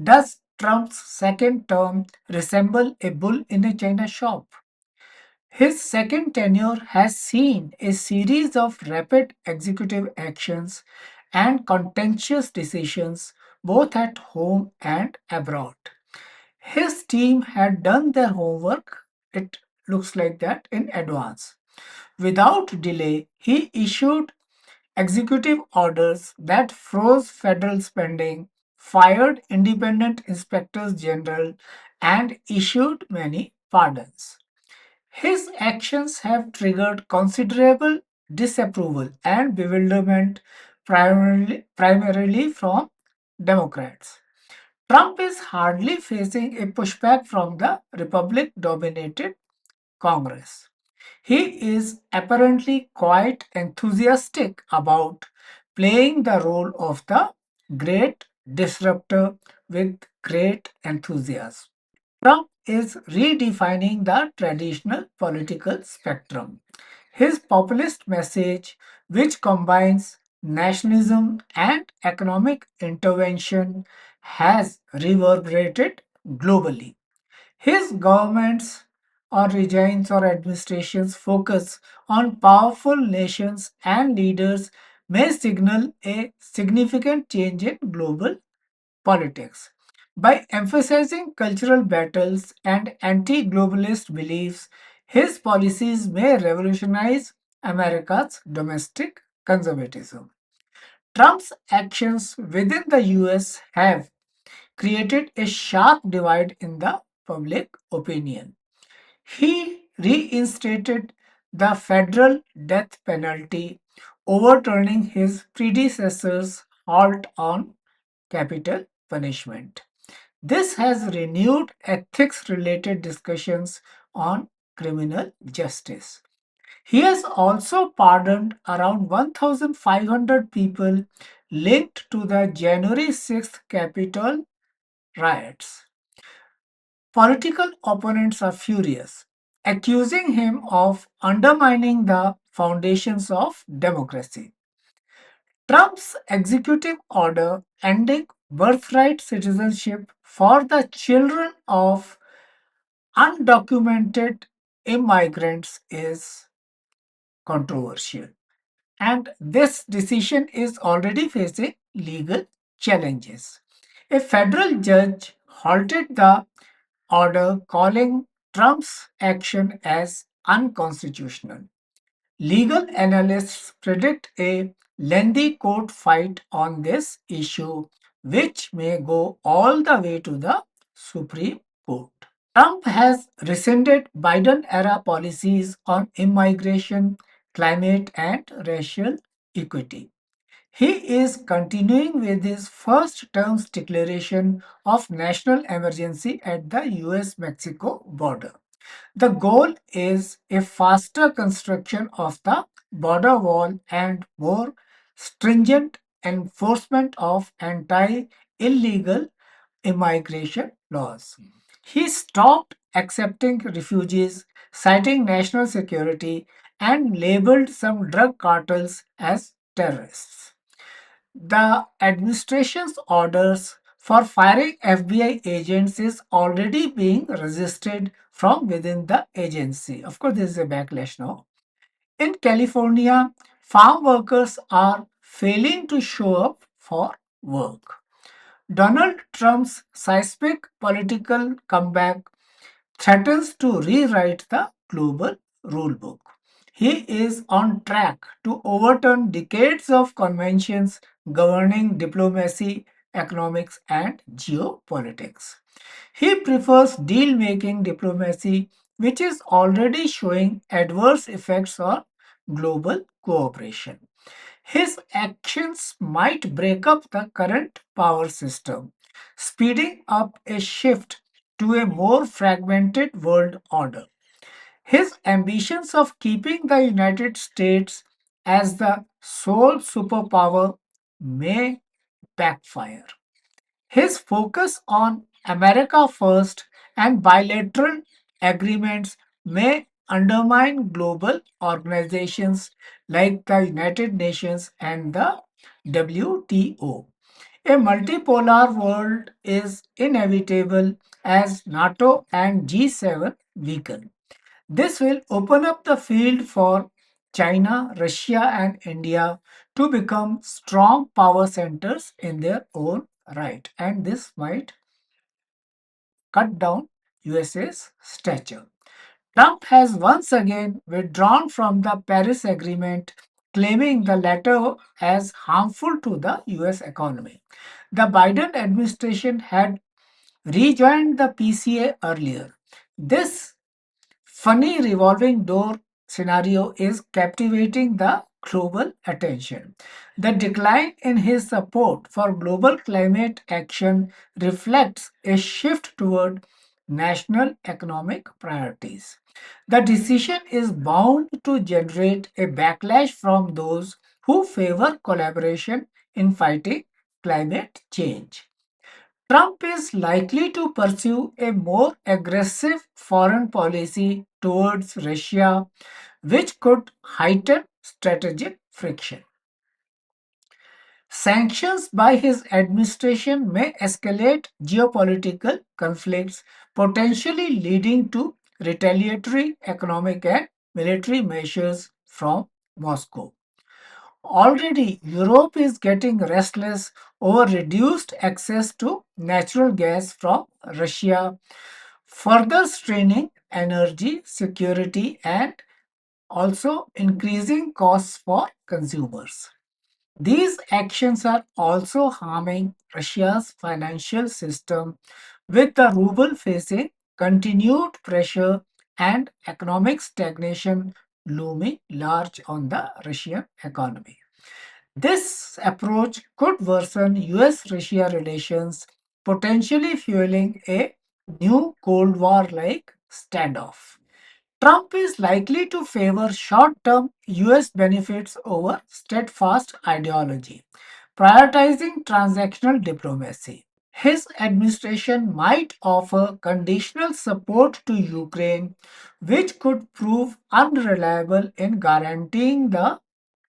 Does Trump's second term resemble a bull in a china shop? His second tenure has seen a series of rapid executive actions and contentious decisions both at home and abroad. His team had done their homework, it looks like that, in advance. Without delay, he issued executive orders that froze federal spending, fired independent inspectors general, and issued many pardons. His actions have triggered considerable disapproval and bewilderment, primarily from Democrats. Trump is hardly facing a pushback from the Republic dominated Congress. He is apparently quite enthusiastic about playing the role of the great disruptor with great enthusiasm. Trump is redefining the traditional political spectrum. His populist message, which combines nationalism and economic intervention, has reverberated globally. His government's or regimes or administration's focus on powerful nations and leaders may signal a significant change in global politics. By emphasizing cultural battles and anti globalist beliefs, his policies may revolutionize America's domestic conservatism. Trump's actions within the US have created a sharp divide in the public opinion. He reinstated the federal death penalty, overturning his predecessor's halt on capital punishment. This has renewed ethics related discussions on criminal justice. He has also pardoned around 1,500 people linked to the January 6th Capitol riots. Political opponents are furious, accusing him of undermining the foundations of democracy. Trump's executive order ending birthright citizenship for the children of undocumented immigrants is controversial. And this decision is already facing legal challenges. A federal judge halted the order, calling Trump's action as unconstitutional. Legal analysts predict a lengthy court fight on this issue, which may go all the way to the Supreme Court. Trump has rescinded Biden era policies on immigration, climate, and racial equity. He is continuing with his first term's declaration of national emergency at the US Mexico border. The goal is a faster construction of the border wall and more stringent enforcement of anti illegal immigration laws. He stopped accepting refugees, citing national security, and labeled some drug cartels as terrorists. The administration's orders for firing FBI agents is already being resisted from within the agency. Of course, there is a backlash now. In California, farm workers are failing to show up for work. Donald Trump's seismic political comeback threatens to rewrite the global rulebook. He is on track to overturn decades of conventions governing diplomacy, economics, and geopolitics. He prefers deal making diplomacy, which is already showing adverse effects on global cooperation. His actions might break up the current power system, speeding up a shift to a more fragmented world order. His ambitions of keeping the United States as the sole superpower may backfire. His focus on America First and bilateral agreements may undermine global organizations like the United Nations and the WTO. A multipolar world is inevitable as NATO and G7 weaken. This will open up the field for China, Russia, and India to become strong power centers in their own right. And this might cut down USA's stature. Trump has once again withdrawn from the Paris Agreement, claiming the latter as harmful to the US economy. The Biden administration had rejoined the PCA earlier. This funny revolving door scenario is captivating the global attention. The decline in his support for global climate action reflects a shift toward national economic priorities. The decision is bound to generate a backlash from those who favor collaboration in fighting climate change. Trump is likely to pursue a more aggressive foreign policy towards Russia, which could heighten strategic friction. Sanctions by his administration may escalate geopolitical conflicts, potentially leading to retaliatory economic and military measures from Moscow. Already, Europe is getting restless over reduced access to natural gas from Russia, further straining energy security and also increasing costs for consumers. These actions are also harming Russia's financial system, with the ruble facing continued pressure and economic stagnation looming large on the Russian economy. This approach could worsen US Russia relations, potentially fueling a new Cold War like standoff. Trump is likely to favor short term US benefits over steadfast ideology, prioritizing transactional diplomacy. His administration might offer conditional support to Ukraine, which could prove unreliable in guaranteeing the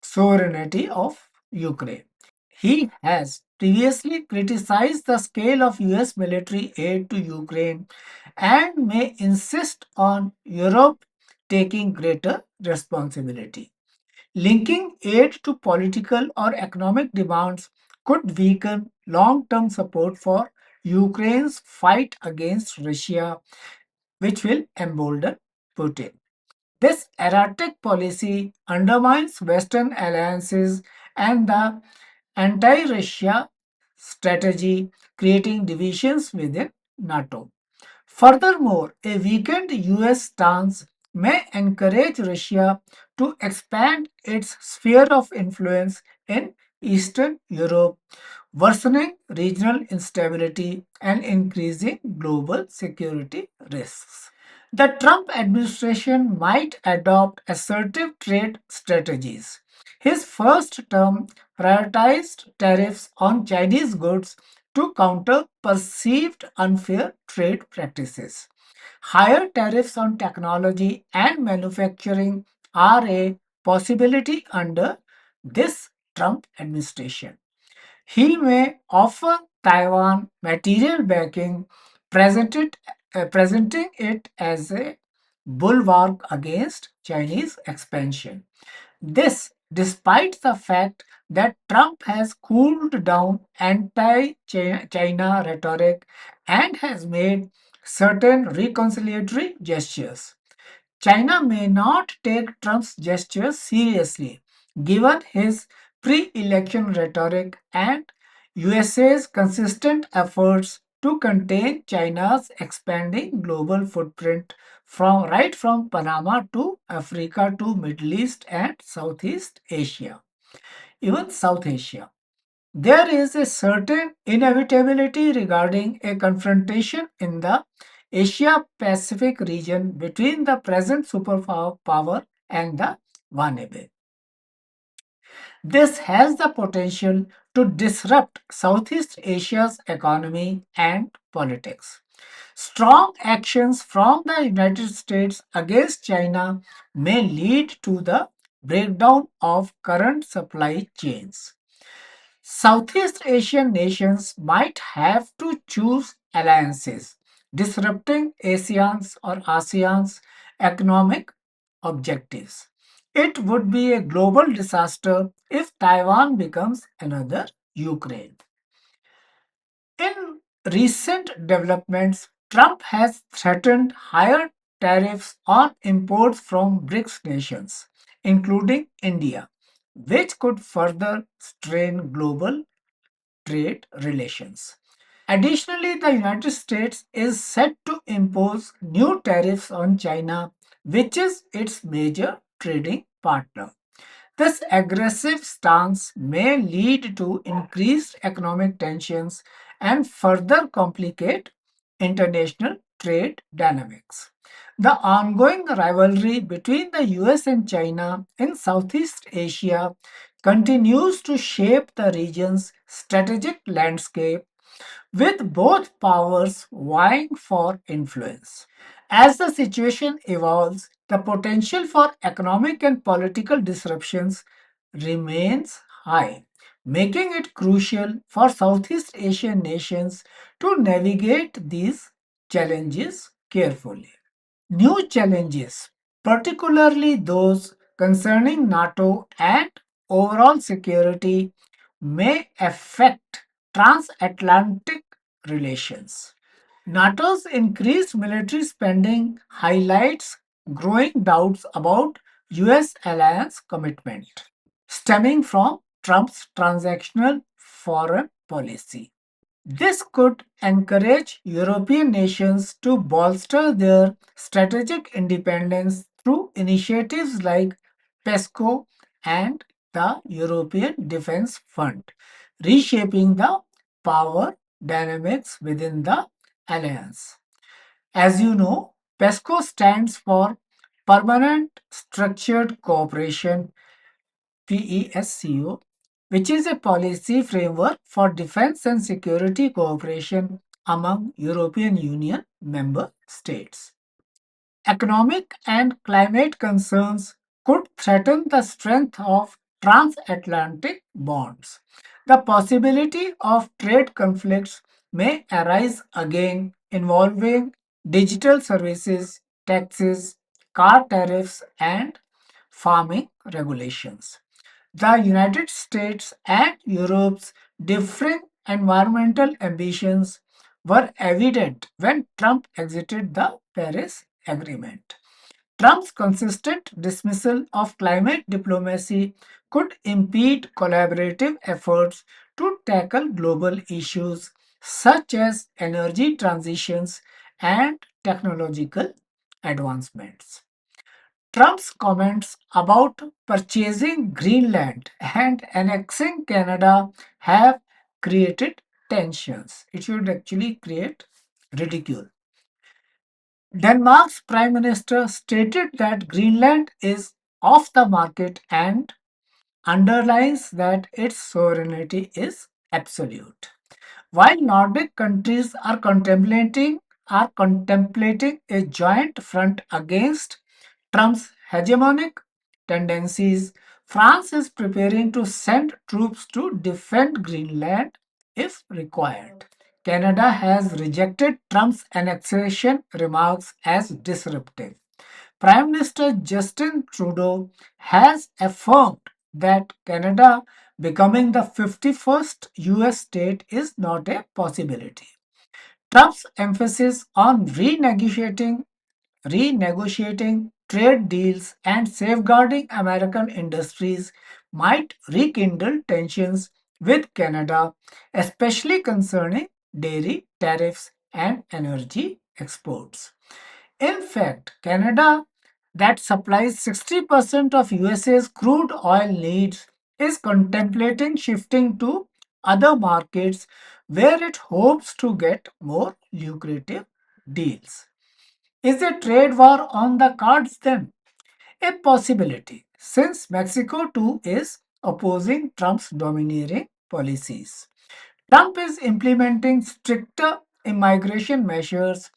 sovereignty of Ukraine. He has previously criticized the scale of US military aid to Ukraine and may insist on Europe taking greater responsibility. Linking aid to political or economic demands could weaken long term support for Ukraine's fight against Russia, which will embolden Putin. This erratic policy undermines Western alliances and the anti Russia strategy, creating divisions within NATO. Furthermore, a weakened US stance may encourage Russia to expand its sphere of influence in Eastern Europe, worsening regional instability and increasing global security risks. The Trump administration might adopt assertive trade strategies. His first term prioritized tariffs on Chinese goods to counter perceived unfair trade practices. Higher tariffs on technology and manufacturing are a possibility under this Trump administration. He may offer Taiwan material backing, presenting it as a bulwark against Chinese expansion. This, despite the fact that Trump has cooled down anti China rhetoric and has made certain reconciliatory gestures. China may not take Trump's gestures seriously, given his pre election rhetoric and USA's consistent efforts to contain China's expanding global footprint from Panama to Africa to Middle East and Southeast Asia, even South Asia. There is a certain inevitability regarding a confrontation in the Asia Pacific region between the present superpower and the Wannabe. This has the potential to disrupt Southeast Asia's economy and politics. Strong actions from the United States against China may lead to the breakdown of current supply chains. Southeast Asian nations might have to choose alliances, disrupting ASEAN's economic objectives. It would be a global disaster if Taiwan becomes another Ukraine. In recent developments, Trump has threatened higher tariffs on imports from BRICS nations, including India, which could further strain global trade relations. Additionally, the United States is set to impose new tariffs on China, which is its major trading partner. This aggressive stance may lead to increased economic tensions and further complicate international trade dynamics. The ongoing rivalry between the US and China in Southeast Asia continues to shape the region's strategic landscape with both powers vying for influence. As the situation evolves, the potential for economic and political disruptions remains high, making it crucial for Southeast Asian nations to navigate these challenges carefully. New challenges, particularly those concerning NATO and overall security, may affect transatlantic relations. NATO's increased military spending highlights growing doubts about US alliance commitment, stemming from Trump's transactional foreign policy. This could encourage European nations to bolster their strategic independence through initiatives like PESCO and the European Defence Fund, reshaping the power dynamics within the alliance. As you know, PESCO stands for Permanent Structured Cooperation, PESCO, which is a policy framework for defense and security cooperation among European Union member states. Economic and climate concerns could threaten the strength of transatlantic bonds. The possibility of trade conflicts may arise again involving digital services, taxes, car tariffs, and farming regulations. The United States and Europe's differing environmental ambitions were evident when Trump exited the Paris Agreement. Trump's consistent dismissal of climate diplomacy could impede collaborative efforts to tackle global issues such as energy transitions and technological advancements. Trump's comments about purchasing Greenland and annexing Canada have created tensions. It should actually create ridicule. Denmark's prime minister stated that Greenland is off the market and underlines that its sovereignty is absolute. While Nordic countries are contemplating a joint front against Trump's hegemonic tendencies, France is preparing to send troops to defend Greenland if required. Canada has rejected Trump's annexation remarks as disruptive. Prime Minister Justin Trudeau has affirmed that Canada becoming the 51st US state is not a possibility. Trump's emphasis on renegotiating trade deals and safeguarding American industries might rekindle tensions with Canada, especially concerning dairy tariffs and energy exports. In fact, Canada, that supplies 60% of USA's crude oil needs, is contemplating shifting to other markets where it hopes to get more lucrative deals. Is a trade war on the cards then? A possibility, since Mexico too is opposing Trump's domineering policies. Trump is implementing stricter immigration measures,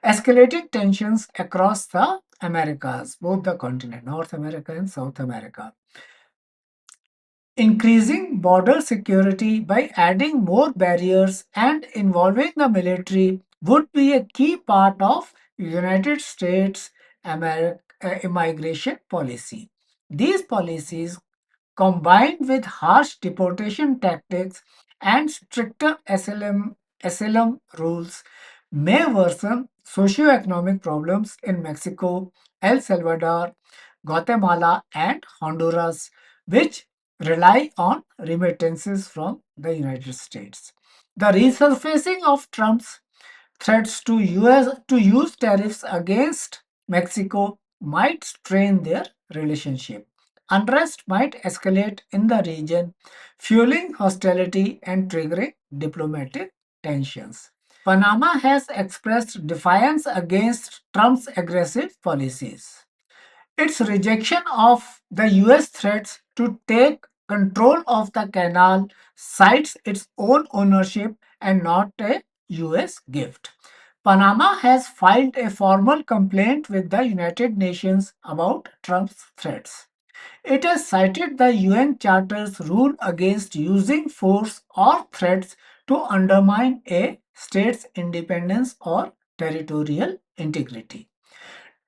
escalating tensions across the Americas, both the continent, North America and South America. Increasing border security by adding more barriers and involving the military would be a key part of United States immigration policy. These policies, combined with harsh deportation tactics and stricter asylum rules, may worsen socioeconomic problems in Mexico, El Salvador, Guatemala, and Honduras, which rely on remittances from the United States. The resurfacing of Trump's threats to US to use tariffs against Mexico might strain their relationship. Unrest might escalate in the region, fueling hostility and triggering diplomatic tensions. Panama has expressed defiance against Trump's aggressive policies. Its rejection of the US threats to take control of the canal cites its own ownership and not a US gift. Panama has filed a formal complaint with the United Nations about Trump's threats. It has cited the UN Charter's rule against using force or threats to undermine a state's independence or territorial integrity.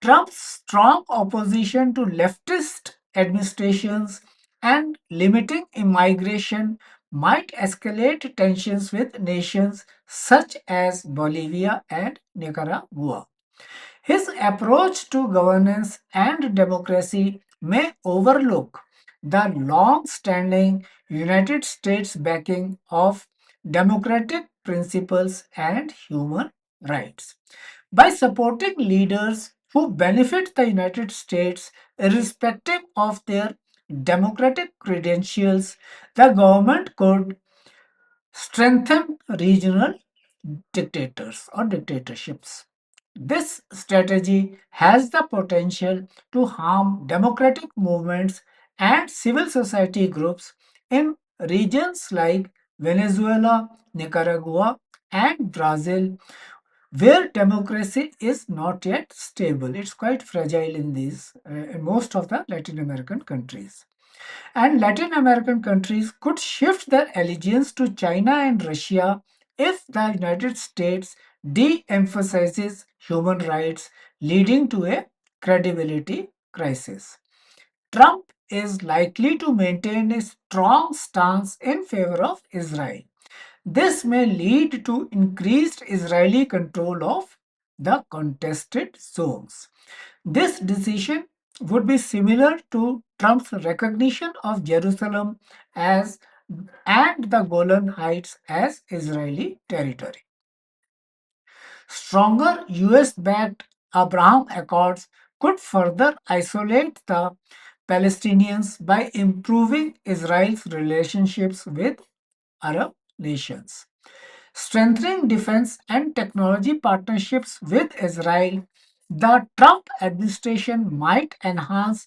Trump's strong opposition to leftist administrations and limiting immigration might escalate tensions with nations such as Bolivia and Nicaragua. His approach to governance and democracy may overlook the long standing United States backing of democratic principles and human rights. By supporting leaders who benefit the United States irrespective of their democratic credentials, the government could strengthen regional dictators or dictatorships. This strategy has the potential to harm democratic movements and civil society groups in regions like Venezuela, Nicaragua, and Brazil, where democracy is not yet stable. It's quite fragile in in most of the Latin American countries. And Latin American countries could shift their allegiance to China and Russia if the United States de emphasizes human rights, leading to a credibility crisis. Trump is likely to maintain a strong stance in favor of Israel. This may lead to increased Israeli control of the contested zones. This decision would be similar to Trump's recognition of Jerusalem as and the Golan Heights as Israeli territory. Stronger US backed Abraham Accords could further isolate the Palestinians by improving Israel's relationships with Arab nations. Strengthening defense and technology partnerships with Israel, the Trump administration might enhance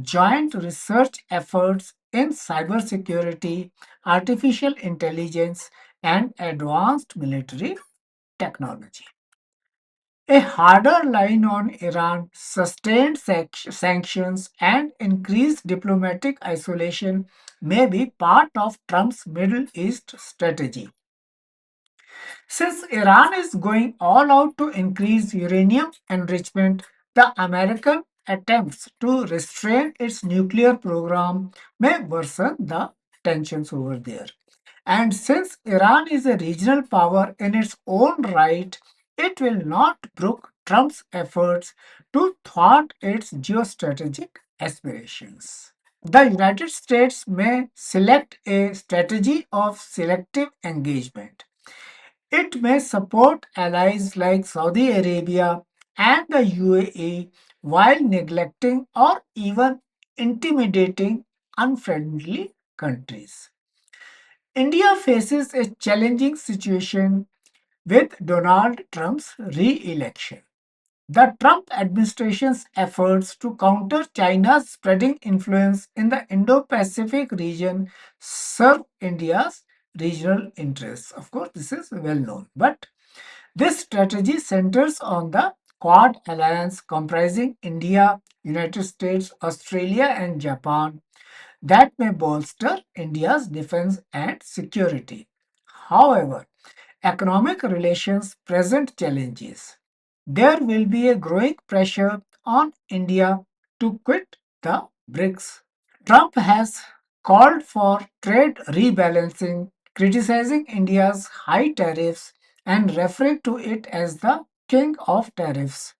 joint research efforts in cybersecurity, artificial intelligence, and advanced military technology. A harder line on Iran, sustained sanctions, and increased diplomatic isolation may be part of Trump's Middle East strategy. Since Iran is going all out to increase uranium enrichment, the American attempts to restrain its nuclear program may worsen the tensions over there. And since Iran is a regional power in its own right, it will not brook Trump's efforts to thwart its geostrategic aspirations. The United States may select a strategy of selective engagement. It may support allies like Saudi Arabia and the UAE while neglecting or even intimidating unfriendly countries. India faces a challenging situation with Donald Trump's re election. The Trump administration's efforts to counter China's spreading influence in the Indo Pacific region serve India's regional interests. Of course, this is well known. But this strategy centers on the Quad alliance comprising India, United States, Australia, and Japan. that may bolster India's defense and security. However, economic relations present challenges. There will be a growing pressure on India to quit the BRICS. Trump has called for trade rebalancing, criticizing India's high tariffs and referring to it as the king of tariffs.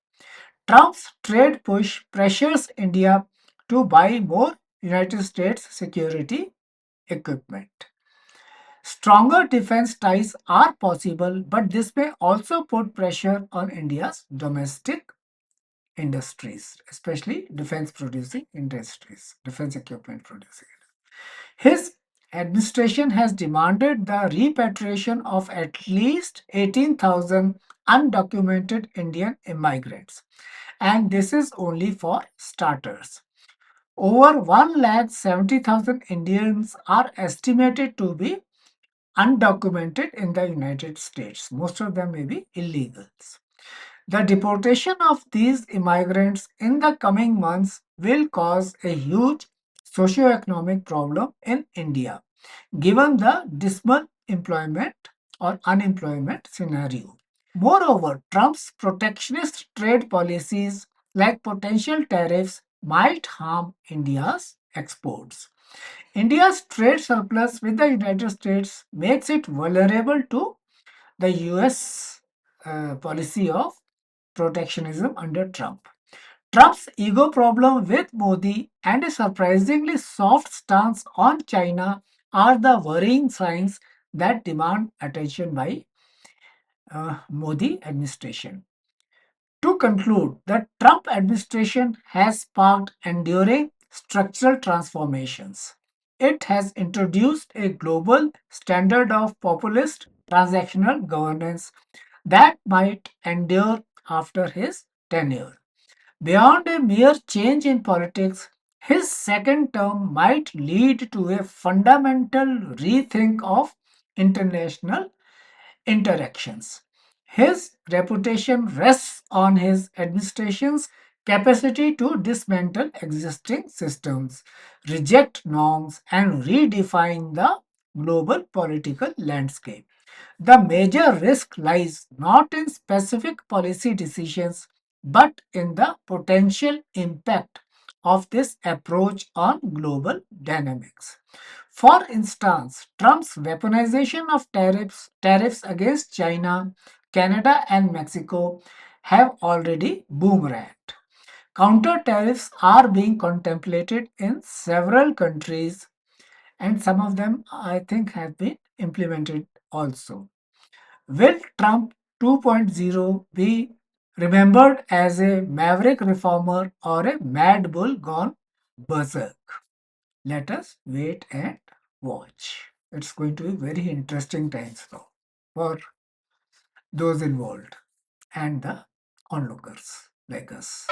Trump's trade push pressures India to buy more United States security equipment. Stronger defense ties are possible, but this may also put pressure on India's domestic industries, especially defense producing industries, defense equipment producing. His administration has demanded the repatriation of at least 18,000 undocumented Indian immigrants, and this is only for starters. Over 1,70,000 Indians are estimated to be undocumented in the United States. Most of them may be illegals. The deportation of these immigrants in the coming months will cause a huge socio-economic problem in India, given the dismal employment or unemployment scenario. Moreover, Trump's protectionist trade policies, like potential tariffs, might harm India's exports. India's trade surplus with the United States makes it vulnerable to the US policy of protectionism under Trump. Trump's ego problem with Modi and a surprisingly soft stance on China are the worrying signs that demand attention by Modi administration. To conclude, the Trump administration has sparked enduring structural transformations. It has introduced a global standard of populist transactional governance that might endure after his tenure. Beyond a mere change in politics, his second term might lead to a fundamental rethink of international interactions. His reputation rests on his administration's capacity to dismantle existing systems, reject norms, and redefine the global political landscape. The major risk lies not in specific policy decisions but in the potential impact of this approach on global dynamics. For instance, Trump's weaponization of tariffs against China, Canada, and Mexico have already boomeranged. Counter tariffs are being contemplated in several countries, and some of them, I think, have been implemented also. Will Trump 2.0 be remembered as a maverick reformer or a mad bull gone berserk? Let us wait and watch. It's going to be very interesting times now for those involved and the onlookers like us.